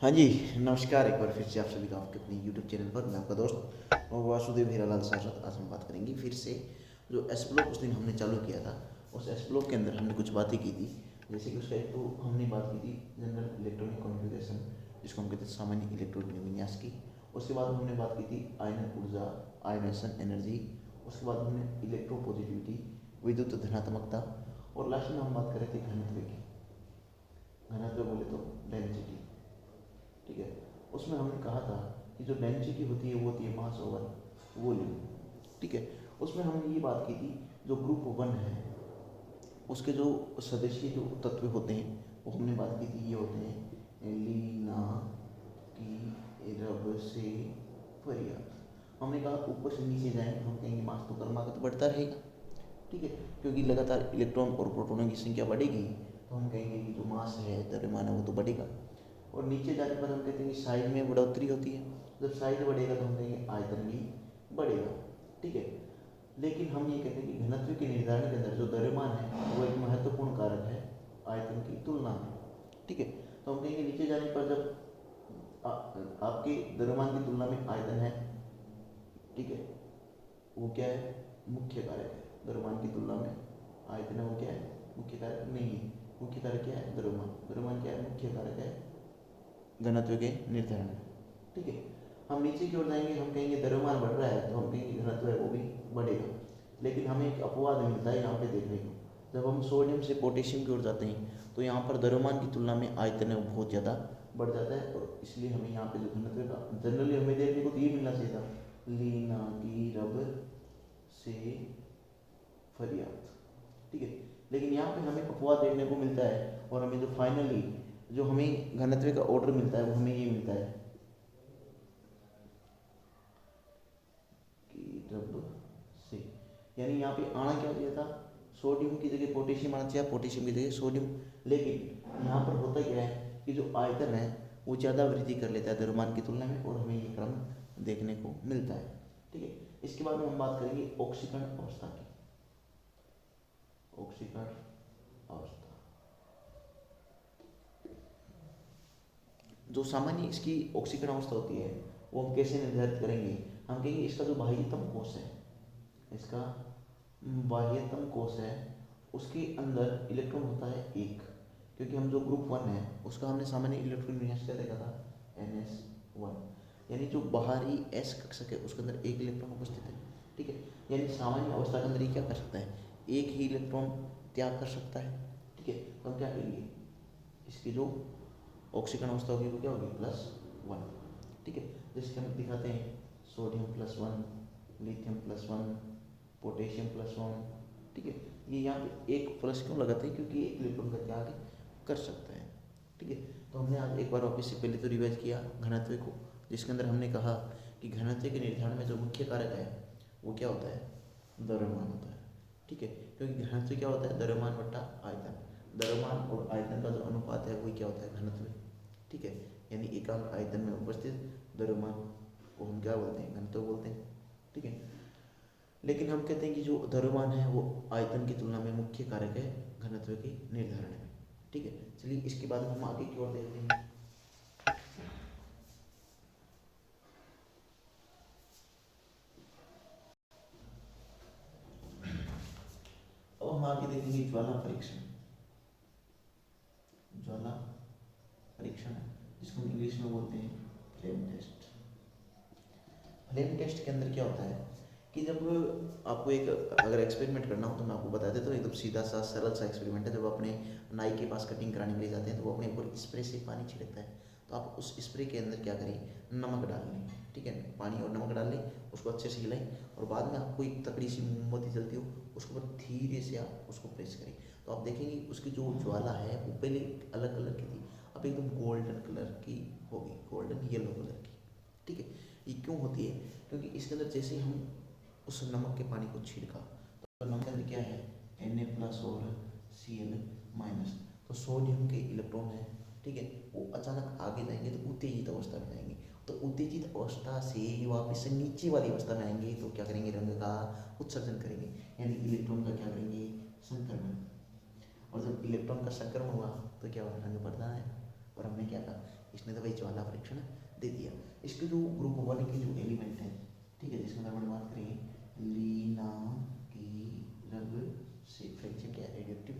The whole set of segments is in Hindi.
हाँ जी, नमस्कार। एक बार फिर से आप सभी का आपके अपने यूट्यूब चैनल पर मैं आपका दोस्त और वासुदेव हीरालाल सारस्वत। आज हम बात करेंगे फिर से जो एस ब्लॉक उस दिन हमने चालू किया था। उस एस ब्लॉक के अंदर हमने कुछ बातें की थी। जैसे कि उसका एक तो हमने बात की थी जनरल इलेक्ट्रॉनिक कॉन्फ़िगरेशन, जिसको हम कहते हैं सामान्य इलेक्ट्रॉनिक विन्यास की। उसके बाद हमने बात की थी आयनन ऊर्जा, आयनेशन एनर्जी। उसके बाद हमने इलेक्ट्रोपॉजिटिविटी, विद्युत धनात्मकता, और लास्ट में हम बात कर रहे थे घनत्व की। घनत्व बोले तो डेंसिटी। ठीक है। उसमें हमने कहा था कि जो डेंसिटी होती है वो होती है मास ओवर वॉल्यूम। ठीक है। उसमें हमने ये बात की थी जो ग्रुप वन है उसके जो सदस्य जो तत्व होते हैं वो हमने बात की थी, ये होते हैं लीना की रब से पर्याप्त। हमने कहा ऊपर से नीचे जाएंगे हम कहेंगे मास तो क्रमागत बढ़ता रहेगा। ठीक है। क्योंकि लगातार इलेक्ट्रॉन और प्रोटॉनों की संख्या बढ़ेगी तो हम कहेंगे कि जो मास है द्रव्यमान है वो तो बढ़ेगा। और नीचे जाने पर हम कहते हैं कि साइज में बढ़ोतरी होती है। जब साइज बढ़ेगा तो हम कहेंगे आयतन भी बढ़ेगा। ठीक है। लेकिन हम ये कहते हैं कि घनत्व के निर्धारण के अंदर जो द्रव्यमान है वो एक महत्वपूर्ण कारक है आयतन की तुलना में। ठीक है। तो हम कहेंगे नीचे जाने पर जब आपके द्रव्यमान की तुलना में आयतन है, ठीक है, वो क्या है, मुख्य कारक है। द्रव्यमान की तुलना में आयतन है वो क्या है, मुख्य कारक नहीं है। मुख्य कारक क्या है, द्रव्यमान। द्रव्यमान क्या है, मुख्य कारक है घनत्व के निर्धारण में। ठीक है। हम नीचे की ओर जाएंगे, हम कहेंगे द्रव्यमान बढ़ रहा है तो हम कहेंगे घनत्व है वो भी बढ़ेगा। लेकिन हमें एक अपवाद मिलता है यहाँ पे देखने को। जब हम सोडियम से पोटेशियम की ओर जाते हैं तो यहाँ पर द्रव्यमान की तुलना में आयतन है वो बहुत ज़्यादा बढ़ जाता है, और इसलिए हमें यहाँ पे जो घनत्व का जनरली हमें देखने को तो ये मिलना चाहिए था, लीना की रब से पर्याप्त। ठीक है। लेकिन यहाँ पे हमें अपवाद देखने को मिलता है, और हमें जो फाइनली जो हमें घनत्व का ऑर्डर मिलता है वो हमें ये मिलता है कि रब से, यानी यहाँ पे आना क्या चाहिए था, सोडियम की जगह पोटेशियम आना चाहिए, पोटेशियम की जगह सोडियम। लेकिन यहाँ पर होता क्या है कि जो आयतन है वो ज़्यादा वृद्धि कर लेता है द्रव्यमान की तुलना में, और हमें ये क्रम देखने को मिलता है। ठीक है। इसके बाद में हम बात करेंगे ऑक्सीकरण अवस्था की। ऑक्सीकरण अवस्था जो सामान्य इसकी ऑक्सीकरण अवस्था होती है वो हम कैसे निर्धारित करेंगे। हम कहेंगे इसका जो बाह्यतम कोश है, इसका बाह्यतम कोश है, उसके अंदर इलेक्ट्रॉन होता है एक। क्योंकि हम जो ग्रुप वन है उसका हमने सामान्य इलेक्ट्रॉन विन्यास क्या देखा था, NS1। यानी जो बाहरी S कक्षक है उसके अंदर एक इलेक्ट्रॉन उपस्थित है। ठीक है। यानी सामान्य अवस्था के अंदर ये क्या कर सकता है, एक ही इलेक्ट्रॉन त्याग कर सकता है। ठीक है। तो हम क्या करेंगे, इसकी जो ऑक्सीकरण अवस्था होगी वो क्या होगी, +1। ठीक है। जिसके हम दिखाते हैं सोडियम +1, लिथियम +1, पोटेशियम +1। ठीक है। ये यहाँ पे एक प्लस क्यों लगाते हैं, क्योंकि एक इलेक्ट्रॉन का त्याग कर सकता है। ठीक है। तो हमने आज एक बार वापस से पहले तो रिवाइज किया घनत्व को, जिसके अंदर हमने कहा कि घनत्व के निर्धारण में जो मुख्य कारक है वो क्या होता है, द्रव्यमान होता है। ठीक है। क्योंकि घनत्व क्या होता है, द्रव्यमान बट्टा आयतन। द्रव्यमान और आयतन का जो अनुपात है वही क्या होता है, घनत्व। ठीक है। यानी एकांक आयतन में उपस्थित द्रव्यमान को हम क्या बोलते हैं, घनत्व बोलते हैं। ठीक है। लेकिन हम कहते हैं कि जो द्रव्यमान है वो आयतन की तुलना में मुख्य कारक है घनत्व के निर्धारण में। ठीक है। चलिए इसके बाद हम आगे की ओर देखते हैं। अब हम आगे देखेंगे ज्वाला परीक्षण। ज्वाला परीक्षण जिसको हम इंग्लिश में बोलते हैं फ्लेम टेस्ट। फ्लेम टेस्ट के अंदर क्या होता है कि जब आपको एक अगर एक्सपेरिमेंट करना हो तो मैं आपको बता देता हूँ, एकदम सीधा सा सरल सा एक्सपेरिमेंट है। जब अपने नाई के पास कटिंग कराने के लिए जाते हैं तो वो अपने ऊपर स्प्रे से पानी छिड़कता है, तो आप उस स्प्रे के अंदर क्या करें, नमक डाल लें। ठीक है। पानी और नमक डाल लें, उसको अच्छे से हिलाएं, और बाद में आपको एक तकड़ी सी मोमबत्ती जलती हो उसके ऊपर धीरे से आप उसको प्रेस करें, तो आप देखेंगे उसकी जो ज्वाला है वो पहले अलग कलर की थी, अब एकदम गोल्डन कलर की होगी, गोल्डन येलो कलर की। ठीक है। ये क्यों होती है, क्योंकि इसके अंदर जैसे हम उस नमक के पानी को छिड़का तो नमक के अंदर क्या है, Na+ और Cl-। तो सोडियम के इलेक्ट्रॉन है, ठीक है, वो अचानक आगे जाएंगे तो उत्तेजित अवस्था में जाएंगे, तो उत्तेजित अवस्था से वापस से नीचे वाली अवस्था में आएंगे तो क्या करेंगे, रंग का उत्सर्जन करेंगे, यानी इलेक्ट्रॉन का क्या करेंगे, संक्रमण। और जब इलेक्ट्रॉन का संक्रमण हुआ तो क्या हुआ, रंग बढ़ता है। और हमने क्या कहा, इसने तो भाई ज्वाला परीक्षण दे दिया। इसके जो ग्रुप 1 के जो एलिमेंट हैं, ठीक है, जिसमें हम बात करेंगे लीना की रग से फ्रैक्चर क्या रेडियो एक्टिव,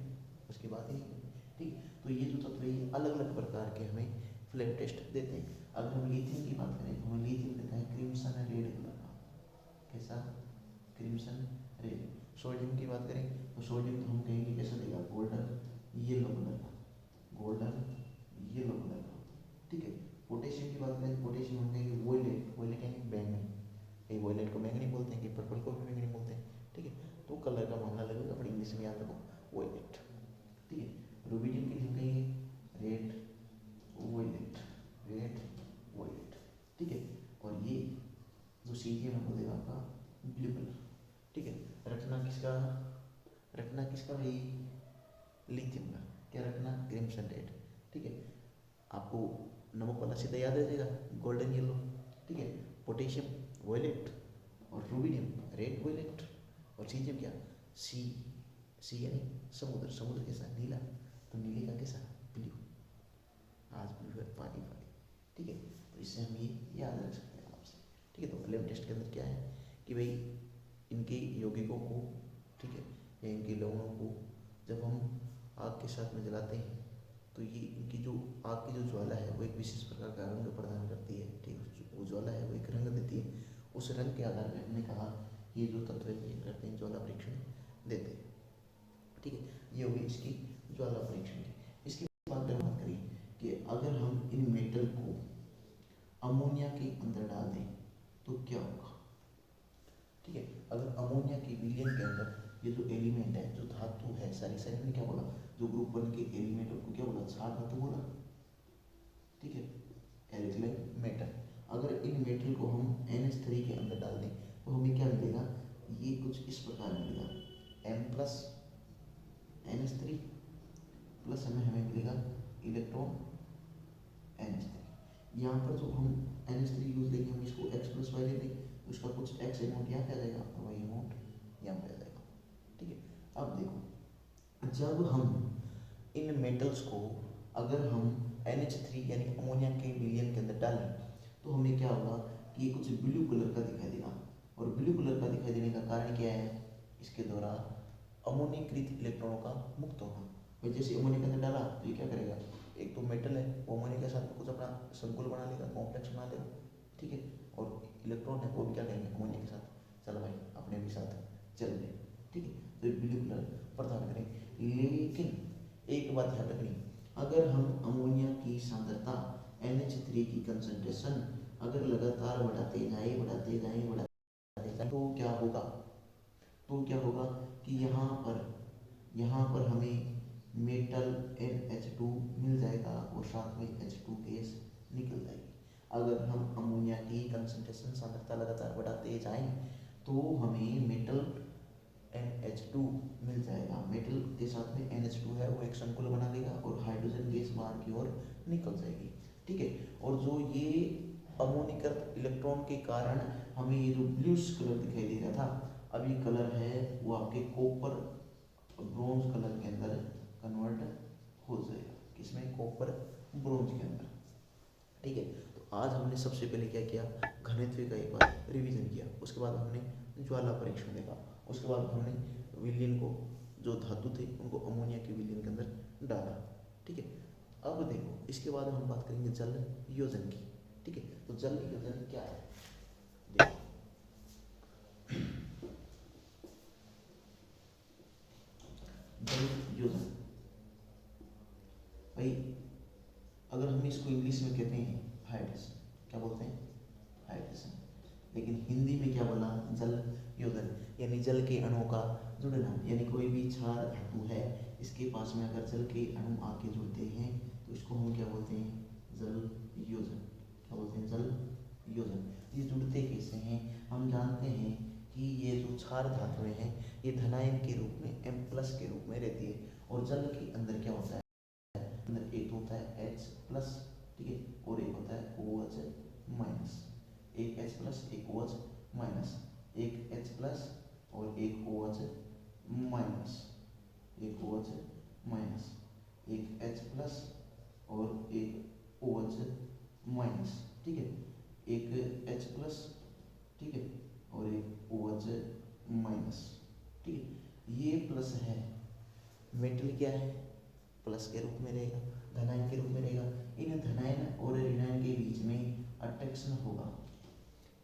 उसकी बात ही नहीं, ठीक है। तो ये जो तत्व है अलग अलग प्रकार के हमें फ्लेम टेस्ट देते हैं। अगर हम लिथियम की बात करें तो हमें लिथियम देता है क्रिम्सन रेड कलर का, कैसा, क्रिम्सन रेड। सोडियम की बात करें तो सोडियम तो हम कहेंगे कैसा देगा, गोल्डन येलो कलर का, गोल्डन येलो कलर का, ठीक है। पोटेशियम की बात करें, पोटेशियम हम कहेंगे वोयलेट, वोयलेट यानी बैंगनी, कहीं वोयलेट को बैंगनी बोलते हैं, कि पर्पल को भी बैंगनी बोलते हैं, ठीक है। तो कलर का मामला लगेगा, बड़ी इंग्लिश में याद रखो, वोयलेट, ठीक है। रूबिडियम के लिए हम कहेंगे रेड वोयलेट, रेड वोयलेट, ठीक है। और ये जो सीजियम है वो देगा आपका ब्लू कलर, ठीक है। रखना किसका भाई, लिथियम का, क्या रखना, क्रिम्सन रेड, ठीक है। आपको नमक वाला सीधा याद रह जाएगा, गोल्डन येलो, ठीक है। पोटेशियम वोयलेट और रूबिडियम रेड वोयलेट और सीजियम क्या, सी, सी यानी समुद्र, समुद्र कैसा नीला, तो नीले का कैसा ब्लू, आज ब्लू है पानी वाली, ठीक है। तो इससे हम ये याद रख सकते हैं आपसे, ठीक है। तो फ्लेम टेस्ट के अंदर क्या है कि भाई इनके यौगिकों को, ठीक है, या इनके लवणों को जब हम आग के साथ में जलाते हैं तो ये इनकी जो आग की जो ज्वाला है वो एक विशेष प्रकार का रंग प्रदान करती है, ठीक, वो ज्वाला है वो एक रंग देती है। उस रंग के आधार पर हमने कहा ये जो तत्व ये करते हैं ज्वाला परीक्षण देते हैं, ठीक है। ये होगी इसकी ज्वाला परीक्षण की। इसके बाद बात करें कि अगर हम इन मेटल को अमोनिया के अंदर डाल दें तो क्या होगा, ठीक है। अगर अमोनिया के विलयन के अंदर ये जो एलिमेंट है, जो धातु है, सारी सारी मैंने क्या बोला, जो ग्रुप 1 के एलिमेंट उनको क्या बोला, क्षार धातु बोला, ठीक है, एल्कलाइन मेटल। अगर इन मेटल को हम NH3 के अंदर डाल दें तो हमें क्या मिलेगा, ये कुछ इस प्रकार मिलेगा, M प्लस NH3 प्लस हमें मिलेगा इलेक्ट्रॉन NH3। यहाँ पर जो हम NH3 यूज लेंगे, हम इसको X प्लस वाई ले लेंगे तो इसका कुछ X अमाउंट यहाँ पे आ जाएगा, आपका वाई अमाउंट यहाँ पे आ जाएगा, ठीक है। अब देखो जब हम इन मेटल्स को अगर हम NH3 यानी अमोनिया के विलयन के अंदर डालें तो हमें क्या होगा कि ये कुछ ब्लू कलर का दिखाई देगा। और ब्लू कलर का दिखाई देने का कारण क्या है, इसके द्वारा अमोनीकृत इलेक्ट्रॉनों का मुक्त होना। भाई जैसे अमोनिया के अंदर डाला तो ये क्या करेगा, एक तो मेटल है वो अमोनिया के साथ कुछ अपना संकुल बना लेगा, कॉम्प्लेक्स बना लेगा, ठीक है। और इलेक्ट्रॉन है वो भी क्या करेंगे, अमोनिया के साथ चलो भाई अपने भी साथ चल रहे, ठीक है। तो ये ब्लू कलर प्रदान करें। लेकिन एक बात ध्यान रखनी, अगर हम अमोनिया की सांद्रता NH3 की कंसंट्रेशन अगर लगातार बढ़ाते जाए तो क्या होगा कि यहाँ पर हमें मेटल NH2 मिल जाएगा और साथ में H2 गैस निकल जाएगी। अगर हम अमोनिया की कंसंट्रेशन सांद्रता लगातार बढ़ाते जाएं तो हमें मेटल NH2 मिल जाएगा, मेटल के साथ में NH2 है वो एक संकुल बना लेगा और हाइड्रोजन गैस बाहर की ओर निकल जाएगी, ठीक है। और जो ये अमोनीकृत इलेक्ट्रॉन के कारण हमें ये जो ब्लूइश कलर दिखाई दे रहा था, अब ये कलर है वो आपके कॉपर ब्रोंज कलर के अंदर कन्वर्ट हो जाएगा, किसमें, कॉपर ब्रोंज के अंदर, ठीक है। तो आज हमने सबसे पहले क्या किया, घनत्व का एक बार रिवीजन किया, उसके बाद हमने ज्वाला परीक्षण देखा, उसके बाद हमने विलयन को, जो धातु थे उनको अमोनिया के विलयन के अंदर डाला, ठीक है। अब देखो इसके बाद हम बात करेंगे जल योजन की, ठीक है। तो जल योजन क्या है, देखो जल योजन भाई अगर हम इसको इंग्लिश में कहते हैं हाइड्रेशन, क्या बोलते हैं, हाइड्रेशन, लेकिन हिंदी में क्या बोला, जल योजन, यानी जल के अणुओं का जुड़ना। यानी कोई भी क्षार धातु है इसके पास में अगर जल के अणु आके जुड़ते हैं तो इसको हम क्या बोलते हैं, जल योजन, क्या बोलते हैं, जल योजन। ये जुड़ते कैसे हैं, हम जानते हैं कि ये जो क्षार धातुएं हैं ये धनायन के रूप में M+ के रूप में रहती है, और जल के अंदर क्या होता है, अंदर एक होता है H+, ठीक है, और एक होता है OH-, एक H+, एक OH-, एक H+ और एक OH-, एक OH-, एक H+ और एक ठीक है, एक H प्लस, ठीक है, और एक OH माइनस, ठीक है। ये प्लस है, मेटल क्या है, प्लस के रूप में रहेगा, धनायन के रूप में रहेगा। इन धनायन और ऋणायन के बीच में अट्रैक्शन होगा।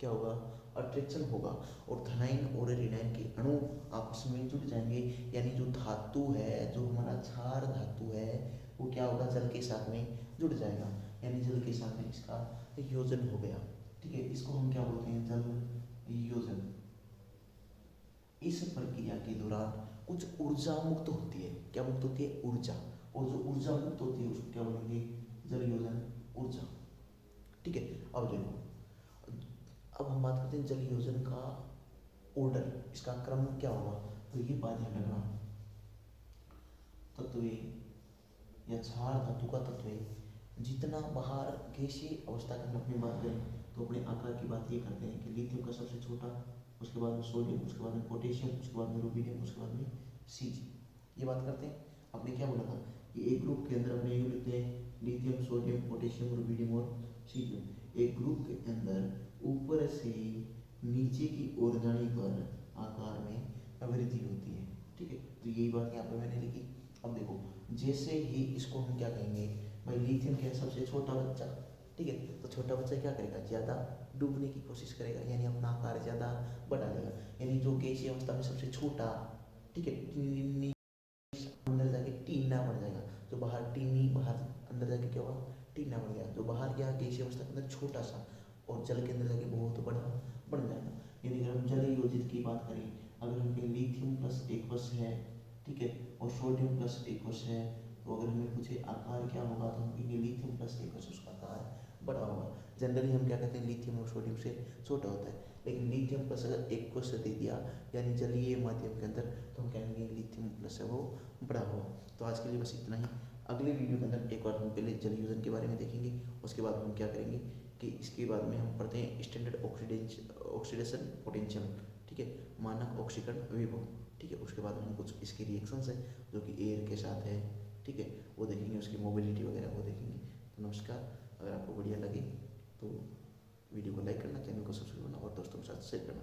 क्या होगा, अट्रैक्शन होगा, और धनायन और ऋणायन के अणु आपस में जुड़ जाएंगे। यानी जो धातु है, जो हमारा क्षार धातु है, वो क्या होगा, जल के साथ में जुड़ जाएगा। यानी जल के साथ में इसका योजन हो गया, ठीक है। इसको हम क्या बोलते हैं, जल योजन। इस प्रक्रिया के दौरान कुछ ऊर्जा मुक्त होती है। क्या मुक्त होती है, ऊर्जा। और जो ऊर्जा मुक्त होती है उसको क्या बोलेंगे, जल योजन ऊर्जा, ठीक है। अब देखो, अब हम बात करते हैं जल योजन का ऑर्डर, इसका क्रम क्या होगा। तो ये बात ध्यान रखना, तत्व या क्षार धातु का तत्व जितना बाहर गैसीय अवस्था की हम अपनी बात करें तो अपने आकार की बात ये करते हैं कि लिथियम का सबसे छोटा, उसके बाद में सोडियम, उसके बाद में पोटेशियम, उसके बाद में रुबिडियम, उसके बाद में सीजी, ये बात करते हैं। आपने क्या बोला था कि एक ग्रुप के अंदर अपने यूं लिखते हैं, लिथियम, सोडियम, पोटेशियम, रुबिडियम और सीजियम। एक ग्रुप के अंदर ऊपर से नीचे की ओर जाने पर आकार में वृद्धि होती है, ठीक है। तो यही बात यहाँ पे मैंने लिखी। अब देखो, जैसे ही इसको हम क्या कहेंगे भाई, लिथियम क्या है, सबसे छोटा बच्चा, ठीक है। तो छोटा बच्चा क्या करेगा, ज़्यादा डूबने की कोशिश करेगा, यानी अपना आकार ज़्यादा बढ़ा लेगा। यानी जो गैसीय अवस्था में सबसे छोटा, ठीक है, अंदर जाके टीना बन जाएगा। जो बाहर टीनी, बाहर अंदर जाके क्या होगा, टीना बन गया। जो बाहर गया गैसीय अवस्था के अंदर छोटा सा, और जल के अंदर जाके बहुत बड़ा बन जाएगा। यानी अगर हम जल योजित की बात करें, अगर हम कहें लिथियम प्लस एक्वस है, ठीक है, और सोडियम प्लस एक्वस है, तो अगर हमें पूछे आकार क्या होगा, तो हम कहेंगे लिथियम प्लस एक्वस, उसका आकार बड़ा होगा। जनरली हम क्या कहते हैं, लिथियम और सोडियम से छोटा होता है। लेकिन लिथियम प्लस अगर एक्वस दे दिया, यानी जलीय माध्यम के अंदर, तो हम कहेंगे लिथियम प्लस है वो बड़ा होगा। तो आज के लिए बस इतना ही। अगले वीडियो के अंदर एक बार हम पहले जल योजन के बारे में देखेंगे, उसके बाद हम क्या करेंगे कि इसके बाद में हम पढ़ते हैं स्टैंडर्ड ऑक्सीडेशन पोटेंशियल, ठीक है, मानक ऑक्सीकरण विभव, ठीक है। उसके बाद में हम कुछ इसके रिएक्शंस है जो कि एयर के साथ है, ठीक है, वो देखेंगे, उसकी मोबिलिटी वगैरह वो देखेंगे। तो नमस्कार, अगर आपको बढ़िया लगे तो वीडियो को लाइक करना, चैनल को सब्सक्राइब करना और दोस्तों के साथ शेयर करना।